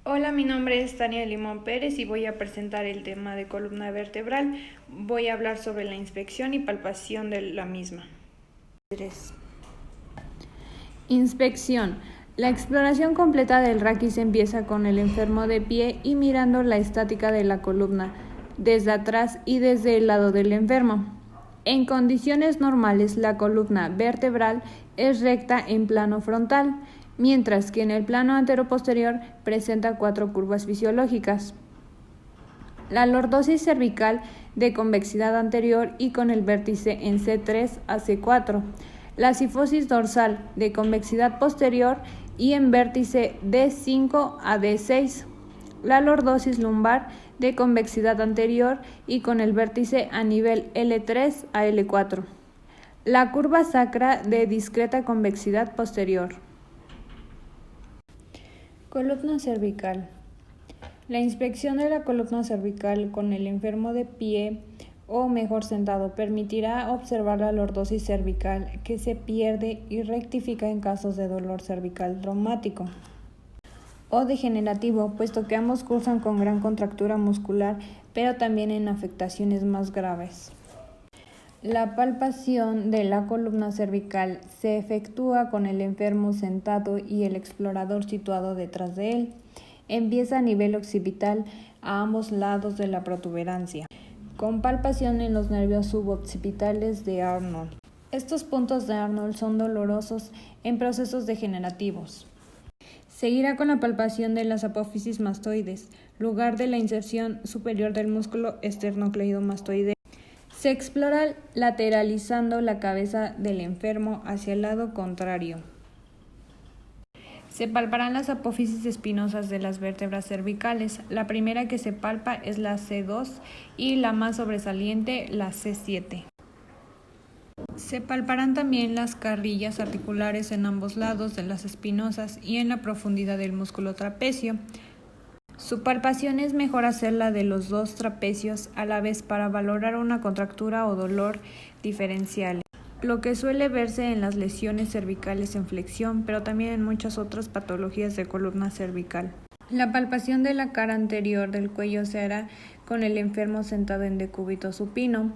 Hola, mi nombre es Tania Limón Pérez y voy a presentar el tema de columna vertebral. Voy a hablar sobre la inspección y palpación de la misma. Inspección. La exploración completa del raquis empieza con el enfermo de pie y mirando la estática de la columna, desde atrás y desde el lado del enfermo. En condiciones normales, la columna vertebral es recta en plano frontal, mientras que en el plano anteroposterior presenta 4 curvas fisiológicas. La lordosis cervical de convexidad anterior y con el vértice en C3 a C4. La cifosis dorsal de convexidad posterior y en vértice D5 a D6. La lordosis lumbar de convexidad anterior y con el vértice a nivel L3 a L4. La curva sacra de discreta convexidad posterior. Columna cervical. La inspección de la columna cervical con el enfermo de pie o mejor sentado permitirá observar la lordosis cervical que se pierde y rectifica en casos de dolor cervical traumático o degenerativo, puesto que ambos cursan con gran contractura muscular, pero también en afectaciones más graves. La palpación de la columna cervical se efectúa con el enfermo sentado y el explorador situado detrás de él. Empieza a nivel occipital a ambos lados de la protuberancia, con palpación en los nervios suboccipitales de Arnold. Estos puntos de Arnold son dolorosos en procesos degenerativos. Seguirá con la palpación de las apófisis mastoides, lugar de la inserción superior del músculo esternocleidomastoideo. Se explora lateralizando la cabeza del enfermo hacia el lado contrario. Se palparán las apófisis espinosas de las vértebras cervicales. La primera que se palpa es la C2 y la más sobresaliente, la C7. Se palparán también las carrillas articulares en ambos lados de las espinosas y en la profundidad del músculo trapecio. Su palpación es mejor hacerla de los dos trapecios a la vez para valorar una contractura o dolor diferencial, lo que suele verse en las lesiones cervicales en flexión, pero también en muchas otras patologías de columna cervical. La palpación de la cara anterior del cuello se hará con el enfermo sentado en decúbito supino.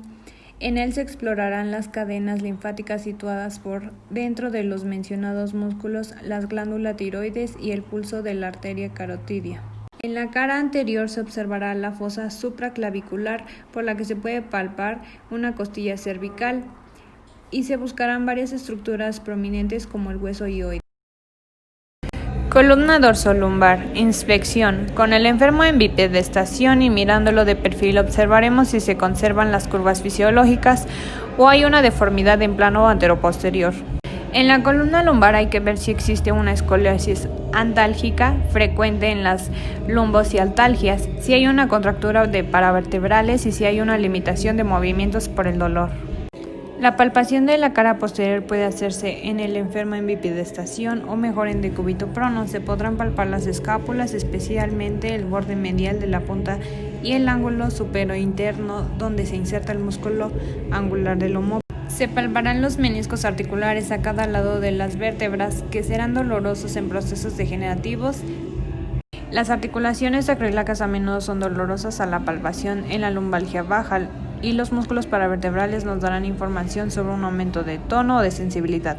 En él se explorarán las cadenas linfáticas situadas por dentro de los mencionados músculos, las glándulas tiroides y el pulso de la arteria carotidia. En la cara anterior se observará la fosa supraclavicular por la que se puede palpar una costilla cervical y se buscarán varias estructuras prominentes como el hueso hioide. Columna dorsolumbar. Inspección. Con el enfermo en bipedestación y mirándolo de perfil observaremos si se conservan las curvas fisiológicas o hay una deformidad en plano anteroposterior. En la columna lumbar hay que ver si existe una escoliosis antálgica frecuente en las lumbocialtalgias, si hay una contractura de paravertebrales y si hay una limitación de movimientos por el dolor. La palpación de la cara posterior puede hacerse en el enfermo en bipedestación o mejor en decúbito prono. Se podrán palpar las escápulas, especialmente el borde medial de la punta y el ángulo superointerno donde se inserta el músculo angular del omóplato. Se palparán los meniscos articulares a cada lado de las vértebras, que serán dolorosos en procesos degenerativos. Las articulaciones acrílicas a menudo son dolorosas a la palpación en la lumbalgia baja y los músculos paravertebrales nos darán información sobre un aumento de tono o de sensibilidad.